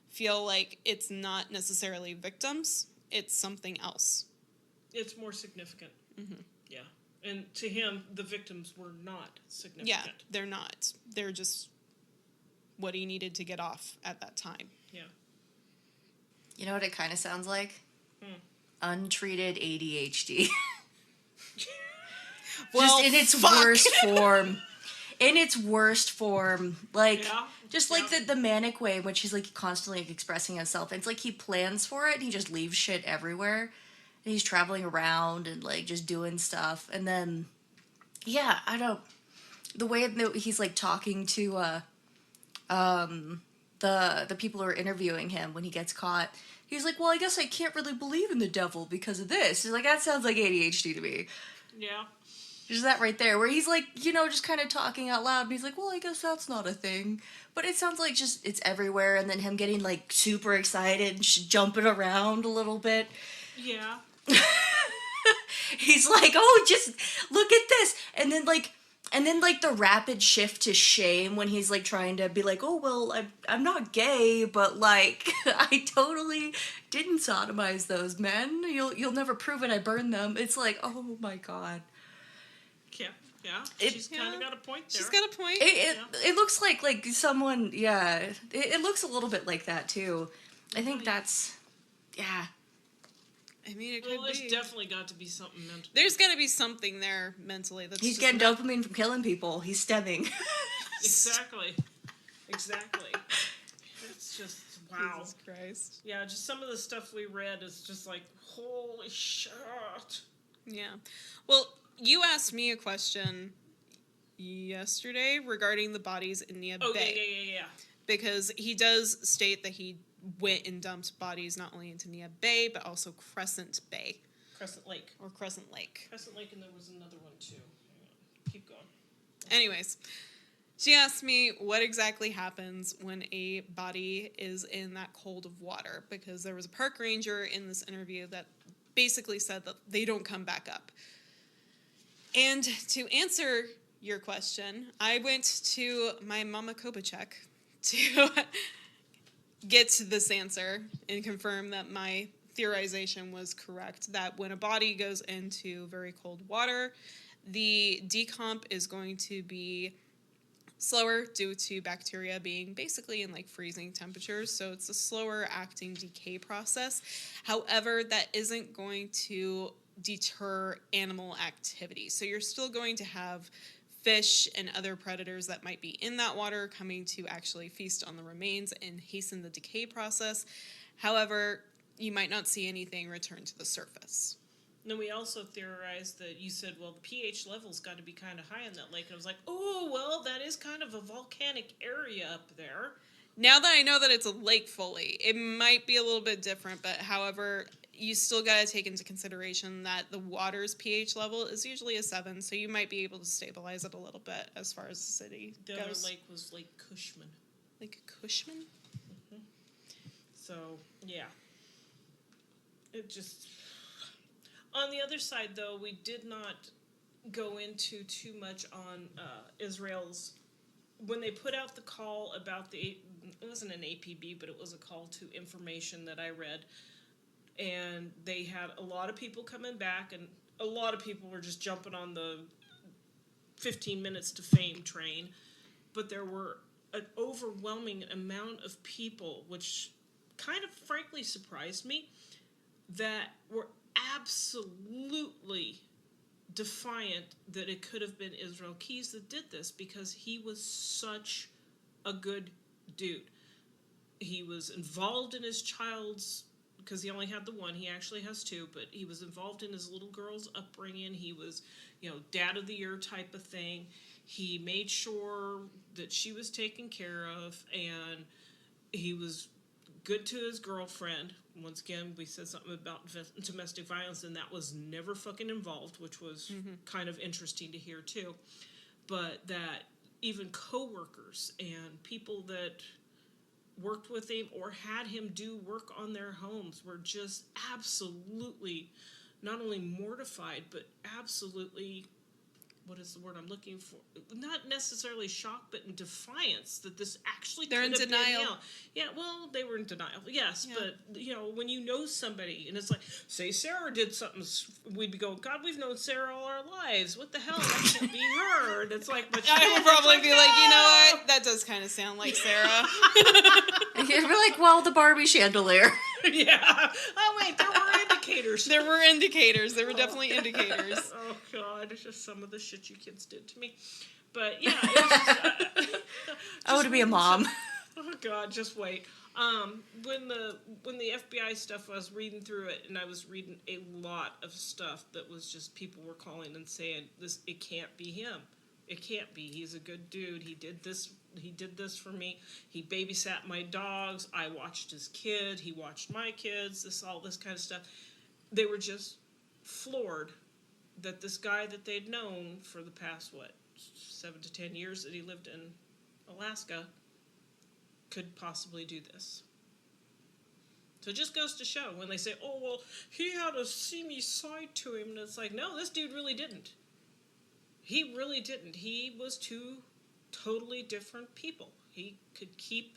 feel like it's not necessarily victims. It's something else. It's more significant. Mm-hmm. Yeah. And to him, the victims were not significant. Yeah, they're not. They're just what he needed to get off at that time. Yeah. You know what it kind of sounds like? Untreated ADHD. Well, just in its fuck. worst form. In its worst form. Like, Yeah. just like the manic way in which he's like constantly like, expressing himself. It's like he plans for it and he just leaves shit everywhere. And he's traveling around and like just doing stuff. And then, yeah, I don't... The way that he's like talking to the people who are interviewing him when he gets caught. He's like, well, I guess I can't really believe in the devil because of this. He's like, that sounds like ADHD to me. Yeah. There's that right there, where he's like, you know, just kind of talking out loud, and he's like, well, I guess that's not a thing. But it sounds like just, it's everywhere, and then him getting, like, super excited and jumping around a little bit. Yeah. He's like, oh, just look at this. And then, like, the rapid shift to shame when he's, like, trying to be like, oh, well, I'm not gay, but, like, I totally didn't sodomize those men. You'll never prove it, I burned them. It's like, oh, my God. Yeah. Yeah. She's kind of got a point there. She's got a point. It looks like someone, yeah. It looks a little bit like that, too. I think that's, yeah. I mean, it Well, could there's be. definitely got to be something mental. There's got to be something there mentally. That's He's just getting not- dopamine from killing people. He's stemming. Exactly. Exactly. It's just, wow. Jesus Christ. Yeah, just some of the stuff we read is just like, holy shit. Yeah. Well, you asked me a question yesterday regarding the bodies in Nia Oh, Bay. yeah. Because he does state that he went and dumped bodies not only into Nia Bay, but also Crescent Bay. Crescent Lake. Or Crescent Lake. Crescent Lake, and there was another one, too. Keep going. Anyways, she asked me what exactly happens when a body is in that cold of water, because there was a park ranger in this interview that basically said that they don't come back up. And to answer your question, I went to my Mama Kobachek to get to this answer and confirm that my theorization was correct, that when a body goes into very cold water, the decomp is going to be slower due to bacteria being basically in like freezing temperatures. So it's a slower acting decay process. However, that isn't going to deter animal activity. So you're still going to have fish and other predators that might be in that water coming to actually feast on the remains and hasten the decay process. However, you might not see anything return to the surface. And then we also theorized that you said, well, the pH level's got to be kind of high in that lake. And I was like, oh, well, that is kind of a volcanic area up there. Now that I know that it's a lake fully, it might be a little bit different, but however, you still got to take into consideration that the water's pH level is usually a 7, so you might be able to stabilize it a little bit as far as the city The goes. other lake was Lake Cushman. Lake Cushman? So, yeah. It just... On the other side, though, we did not go into too much on Israel's when they put out the call about it wasn't an APB, but it was a call to information that I read, and they had a lot of people coming back, and a lot of people were just jumping on the 15 minutes to fame train, but there were an overwhelming amount of people, which kind of frankly surprised me, that were absolutely defiant that it could have been Israel Keys that did this, because he was such a good dude. He was involved in his child's, because he only had the one, he actually has two, but he was involved in his little girl's upbringing. He was, dad of the year type of thing. He made sure that she was taken care of, and he was good to his girlfriend. Once again, we said something about domestic violence, and that was never fucking involved, which was kind of interesting to hear too. But that even coworkers and people that worked with him or had him do work on their homes were just absolutely not only mortified, but absolutely, what is the word I'm looking for? Not necessarily shocked, but in defiance that this actually They're in could have denial. been, yeah, well, they were in denial, yes, Yeah. but, when you know somebody, and it's like, say Sarah did something, we'd be going, God, we've known Sarah all our lives, what the hell, that can't be her, and it's like, but I would probably be like, you know "No!" what? That does kind of sound like Sarah. You'd be like, well, the Barbie chandelier. Yeah. Oh, wait, there were indicators. There were indicators. There were definitely indicators. Oh, God, it's just some of the shit you kids did to me. But, yeah, it was just, I want to be a mom. oh, God, just wait. When the FBI stuff, I was reading through it, and I was reading a lot of stuff that was just people were calling and saying, it can't be him. It can't be. He's a good dude. He did this for me. He babysat my dogs. I watched his kid. He watched my kids. All this kind of stuff. They were just floored that this guy that they'd known for the past, 7 to 10 years that he lived in Alaska could possibly do this. So it just goes to show when they say, oh, well, he had a seamy side to him. And it's like, no, this dude really didn't. He really didn't. He was two totally different people. He could keep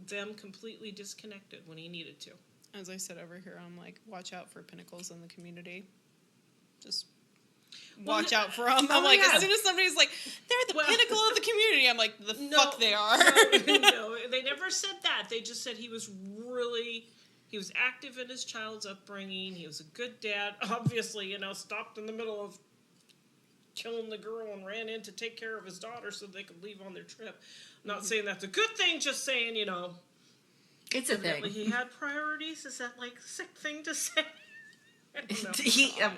them completely disconnected when he needed to. As I said over here, I'm like, watch out for pinnacles in the community. Just watch out for them. I'm like, as soon as somebody's like, they're the pinnacle of the community, I'm like, the fuck they are. No, they never said that. They just said he was active in his child's upbringing. He was a good dad. Obviously, stopped in the middle of killing the girl and ran in to take care of his daughter so they could leave on their trip. Not saying that's a good thing, just saying, It's a thing. he had priorities. Is that like a sick thing to say? I don't know.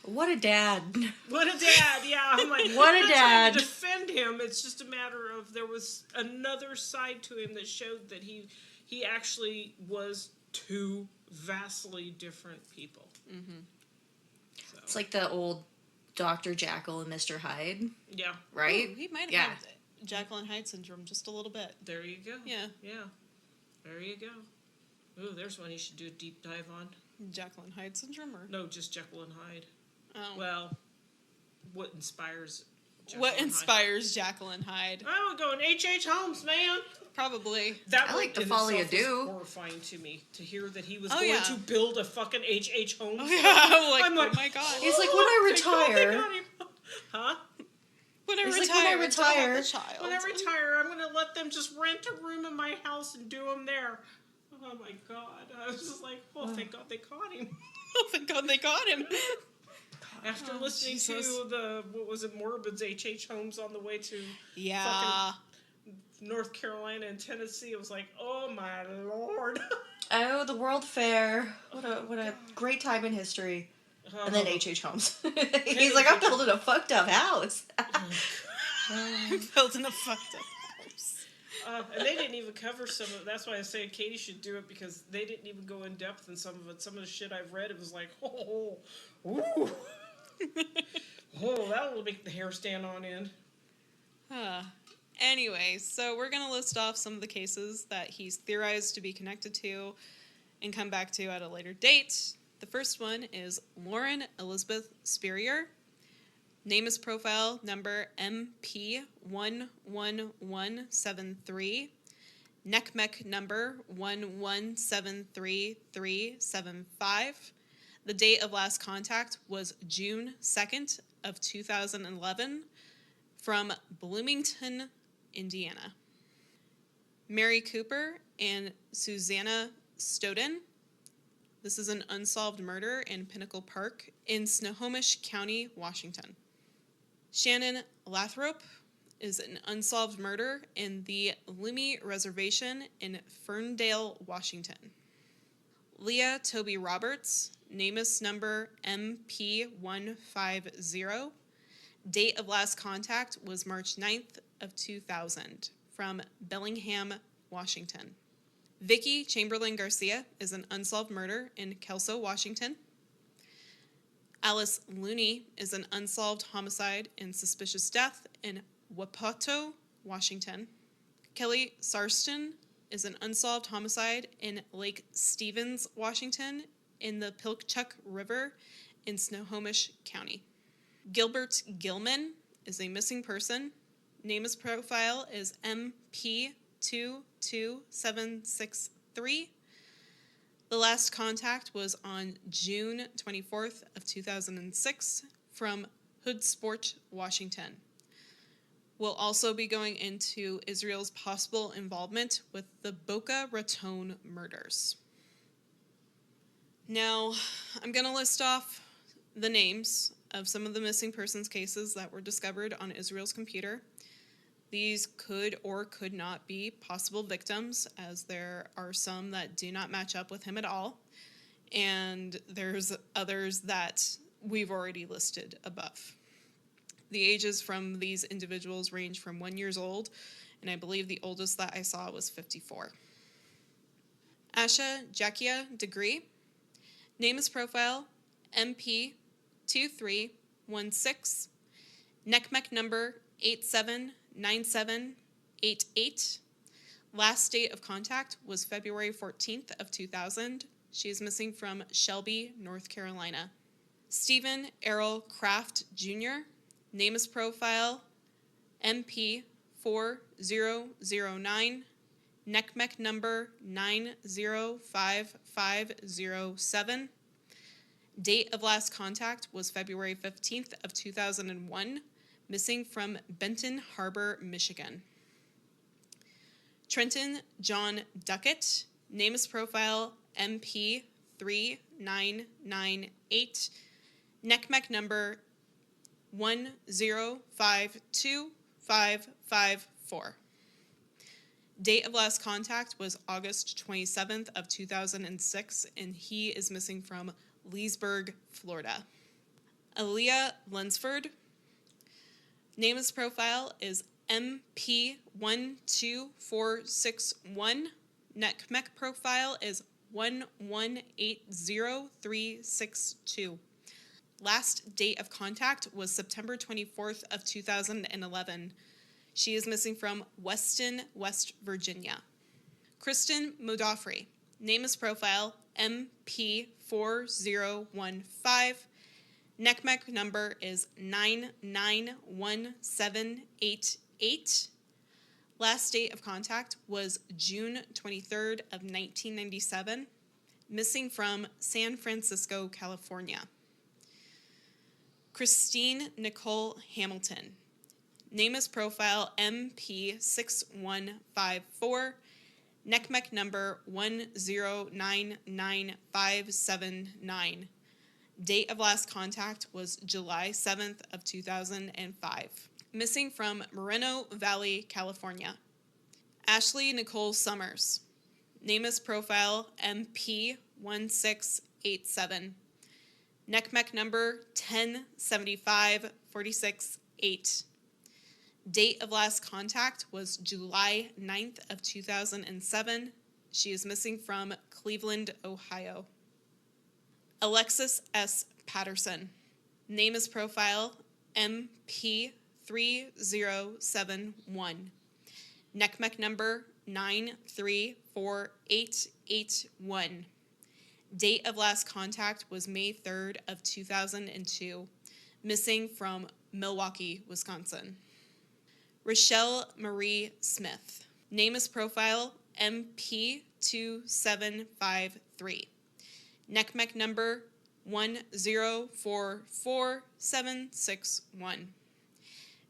What a dad. What a dad, yeah. I'm like, What a I'm not dad. trying to defend him. It's just a matter of there was another side to him that showed that he actually was two vastly different people. Mm-hmm. So, It's like the old Dr. Jekyll and Mr. Hyde, yeah, right? Ooh, he might have Yeah. had Jekyll and Hyde syndrome just a little bit. there you go. Yeah. Yeah, there you go. Ooh, there's one you should do a deep dive on. Jekyll and Hyde syndrome, or No, just Jekyll and Hyde. oh. Well, what inspires Jekyll What and Hyde? inspires Jekyll and Hyde? I would go in H.H. Holmes, man. Probably. That I like in the Folly itself of was Dew. horrifying to me to hear that he was Oh, going yeah. to build a fucking H.H. Holmes. Oh, yeah. I'm like, oh my god. He's like, when I thank God they retire- got him. Huh? When I It's like, retire, when I until I have retire- the child. When I retire, I'm going to let them just rent a room in my house and do them there. Oh my God. I was just like, oh, thank God they caught him. Oh, thank God they got him. After listening Jesus. to Morbid's H.H. Holmes on the way to Yeah. North Carolina and Tennessee, it was like, oh my Lord. Oh, the World Fair. What a great time in history. And then H.H. Holmes. He's like, I'm building a fucked up house. Built in a fucked up house. And they didn't even cover some of it. That's why I say Katie should do it, because they didn't even go in depth in some of it. Some of the shit I've read, it was like, oh, ooh. Oh, that will make the hair stand on end. Anyway, so we're going to list off some of the cases that he's theorized to be connected to and come back to at a later date. The first one is Lauren Elizabeth Spurrier. Name is profile number MP111173. NECMEC number 1173375. The date of last contact was June 2nd of 2011 from Bloomington, Indiana. Mary Cooper and Susanna Stoughton. This is an unsolved murder in Pinnacle Park in Snohomish County, Washington. Shannon Lathrop is an unsolved murder in the Lumi Reservation in Ferndale, Washington. Leah Toby Roberts, NamUs number MP150. Date of last contact was March 9th of 2000 from Bellingham, Washington. Vicky Chamberlain Garcia is an unsolved murder in Kelso, Washington. Alice Looney is an unsolved homicide and suspicious death in Wapato, Washington. Kelly Sarston is an unsolved homicide in Lake Stevens, Washington, in the Pilkchuck River in Snohomish County. Gilbert Gilman is a missing person. NamUs profile is MP22763. The last contact was on June 24th of 2006 from Hoodsport, Washington. We'll also be going into Israel's possible involvement with the Boca Raton murders. Now, I'm going to list off the names of some of the missing persons cases that were discovered on Israel's computer. These could or could not be possible victims, as there are some that do not match up with him at all, and there's others that we've already listed above. The ages from these individuals range from 1 year old, and I believe the oldest that I saw was 54. Asha Jakia Degree, NamUs profile MP2316, NECMEC number 879788. Last date of contact was February 14th of 2000. She is missing from Shelby, North Carolina. Stephen Errol Kraft Jr., NamUs profile MP4009, NECMEC number 905507. Date of last contact was February 15th of 2001, missing from Benton Harbor, Michigan. Trenton John Duckett, NamUs profile MP3998, NECMEC number 1052554. Date of last contact was August 27th of 2006, and he is missing from Leesburg, Florida. Aaliyah Lunsford, NamUs profile is MP12461. NECMEC profile is 1180362. Last date of contact was September 24th of 2011. She is missing from Weston, West Virginia. Kristen Modaffri, NamUs profile MP4015. NECMEC number is 991788. Last date of contact was June 23rd of 1997. Missing from San Francisco, California. Christine Nicole Hamilton, NamUs profile MP6154. NECMEC number 1099579. Date of last contact was July 7th of 2005. Missing from Moreno Valley, California. Ashley Nicole Summers, NamUs profile MP1687. NECMEC number 1075468. Date of last contact was July 9th of 2007. She is missing from Cleveland, Ohio. Alexis S. Patterson, NamUs profile MP3071. NECMEC number 934881. Date of last contact was May 3rd of 2002. Missing from Milwaukee, Wisconsin. Rochelle Marie Smith. Name as profile MP2753. NCMEC number 1044761.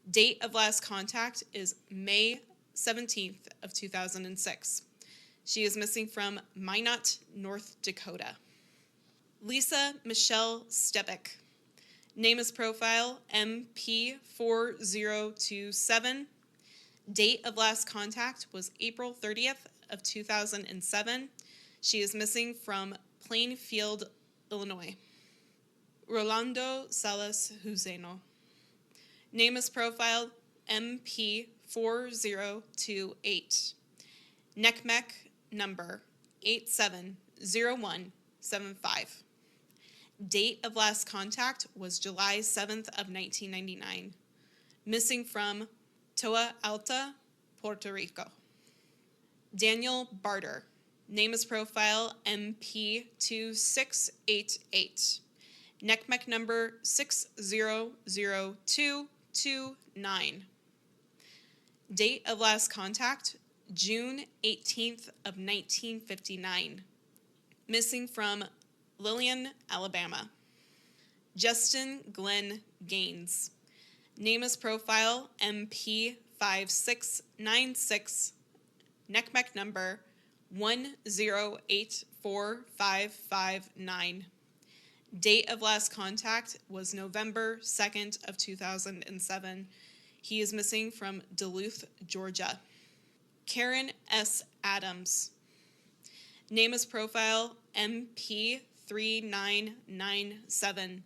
Date of last contact is May 17th of 2006. She is missing from Minot, North Dakota. Lisa Michelle Stebick. Name as profile MP4027. Date of last contact was April 30th of 2007. She is missing from Plainfield, Illinois. Rolando Salas Huseno. Name as profile MP4028. NCMEC number 870175. Date of last contact was July 7th of 1999. Missing from Toa Alta, Puerto Rico. Daniel Barter. Name as profile MP2688. NCMEC number 600229. Date of last contact, June 18th of 1959. Missing from Lillian, Alabama. Justin Glenn Gaines. Name as profile MP5696. NCMEC number 1084559. Date of last contact was November 2nd of 2007. He is missing from Duluth, Georgia. Karen S. Adams. Name as profile MP3997.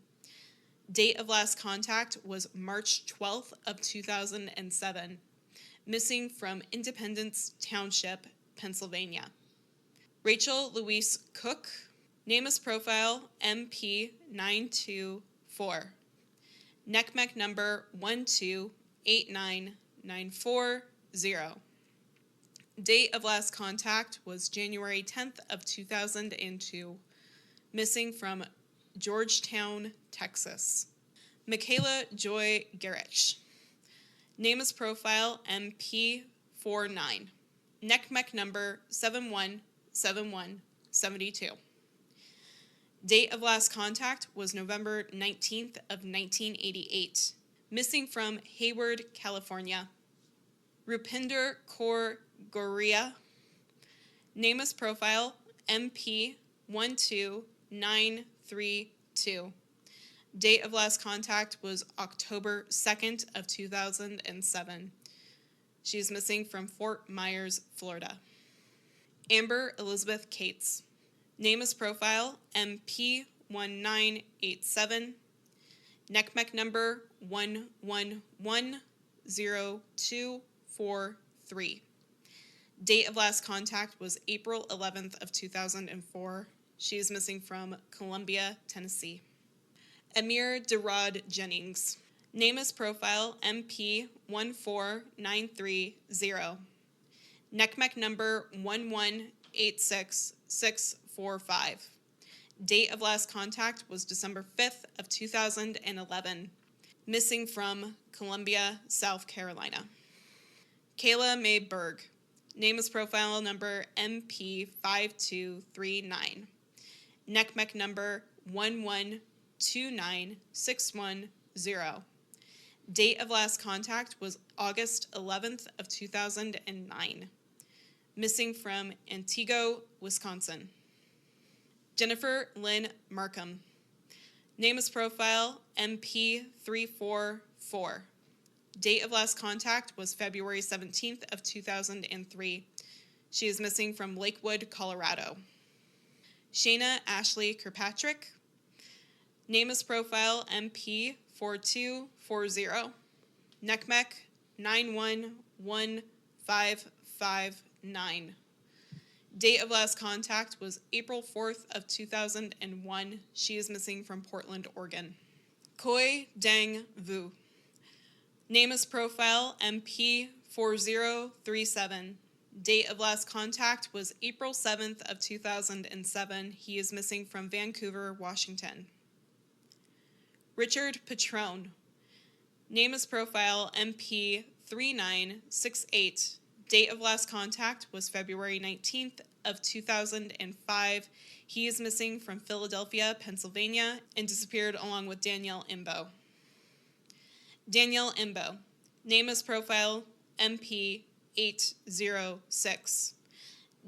Date of last contact was March 12th of 2007. Missing from Independence Township, Pennsylvania. Rachel Louise Cook. Name as profile MP924. NCMEC number 1289940. Date of last contact was January 10th of 2002. Missing from Georgetown, Texas. Michaela Joy Garrich. Name as profile MP49. NCMEC number 717172. Date of last contact was November 19th of 1988. Missing from Hayward, California. Rupinder Kaur Goria. Name as profile MP12932. Date of last contact was October 2nd of 2007. She is missing from Fort Myers, Florida. Amber Elizabeth Cates. Name as profile MP1987. NCMEC number 1110243. Date of last contact was April 11th of 2004. She is missing from Columbia, Tennessee. Amir Derod Jennings. Name as profile MP14930. NCMEC number 1186645. Date of last contact was December 5th of 2011. Missing from Columbia, South Carolina. Kayla Mae Berg. Name as profile number MP5239. NCMEC number 1129610. Date of last contact was August 11th of 2009. Missing from Antigo, Wisconsin. Jennifer Lynn Markham. Name as profile MP344. Date of last contact was February 17th of 2003. She is missing from Lakewood, Colorado. Shayna Ashley Kirkpatrick. Name as profile MP4240. NCMEC 911559. Date of last contact was April 4th of 2001. She is missing from Portland, Oregon. Koi Dang Vu. Name as profile MP4037. Date of last contact was April 7th of 2007. He is missing from Vancouver, Washington. Richard Patrone. Name as profile MP3968. Date of last contact was February 19th of 2005. He is missing from Philadelphia, Pennsylvania, and disappeared along with Danielle Imbo. Danielle Imbo. Name as profile MP806.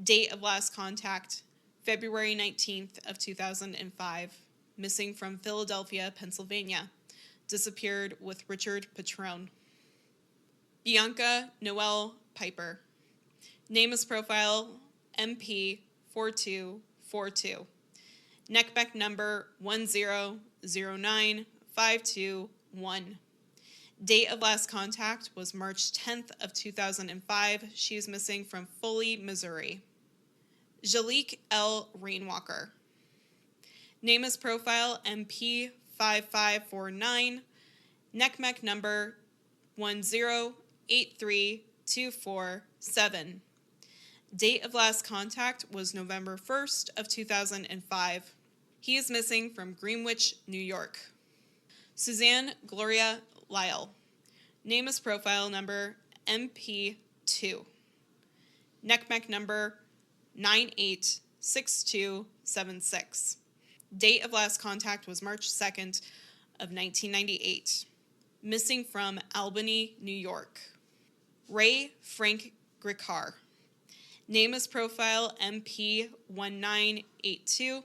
Date of last contact February 19th of 2005. Missing from Philadelphia, Pennsylvania. Disappeared with Richard Patrone. Bianca Noel Piper. Name as profile MP4242. Neckback number 1009521. Date of last contact was March 10th of 2005. She is missing from Foley, Missouri. Jalique L. Rainwalker. Name as profile MP5549. Neckback number 1083247. Date of last contact was November 1st of 2005. He is missing from Greenwich, New York. Suzanne Gloria Lyle. Name as profile number MP2. Neckback number 986276. Date of last contact was March 2nd of 1998. Missing from Albany, New York. Ray Frank Griccar. Name as profile MP1982.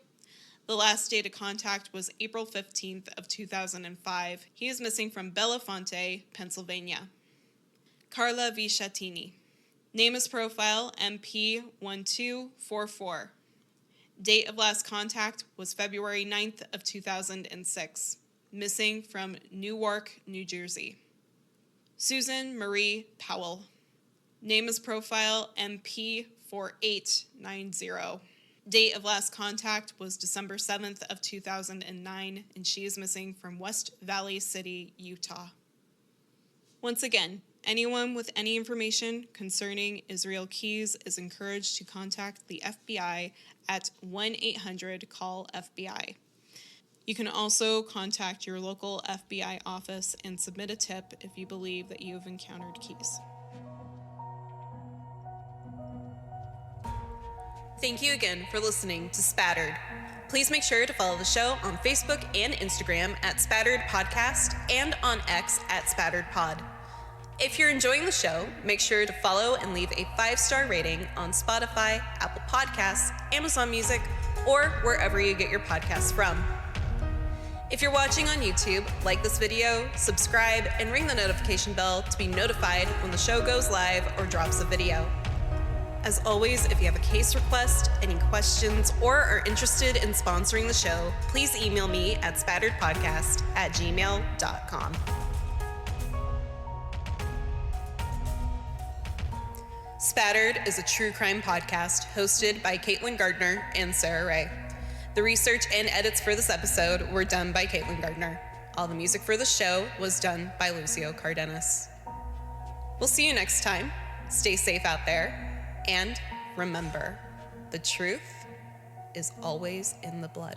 The last date of contact was April 15th of 2005. He is missing from Belafonte, Pennsylvania. Carla Visciatini. Name as profile MP1244. Date of last contact was February 9th of 2006. Missing from Newark, New Jersey. Susan Marie Powell. Name as profile MP4890. Date of last contact was December 7th of 2009, and she is missing from West Valley City, Utah. Once again, anyone with any information concerning Israel Keys is encouraged to contact the FBI at 1-800-CALL-FBI. You can also contact your local FBI office and submit a tip if you believe that you have encountered Keys. Thank you again for listening to Spattered. Please make sure to follow the show on Facebook and Instagram at Spattered Podcast and on X at Spattered Pod. If you're enjoying the show, make sure to follow and leave a 5-star rating on Spotify, Apple Podcasts, Amazon Music, or wherever you get your podcasts from. If you're watching on YouTube, like this video, subscribe, and ring the notification bell to be notified when the show goes live or drops a video. As always, if you have a case request, any questions, or are interested in sponsoring the show, please email me at spatteredpodcast@gmail.com. Spattered is a true crime podcast hosted by Caitlin Gardner and Sarah Ray. The research and edits for this episode were done by Caitlin Gardner. All the music for the show was done by Lucio Cardenas. We'll see you next time. Stay safe out there. And remember, the truth is always in the blood.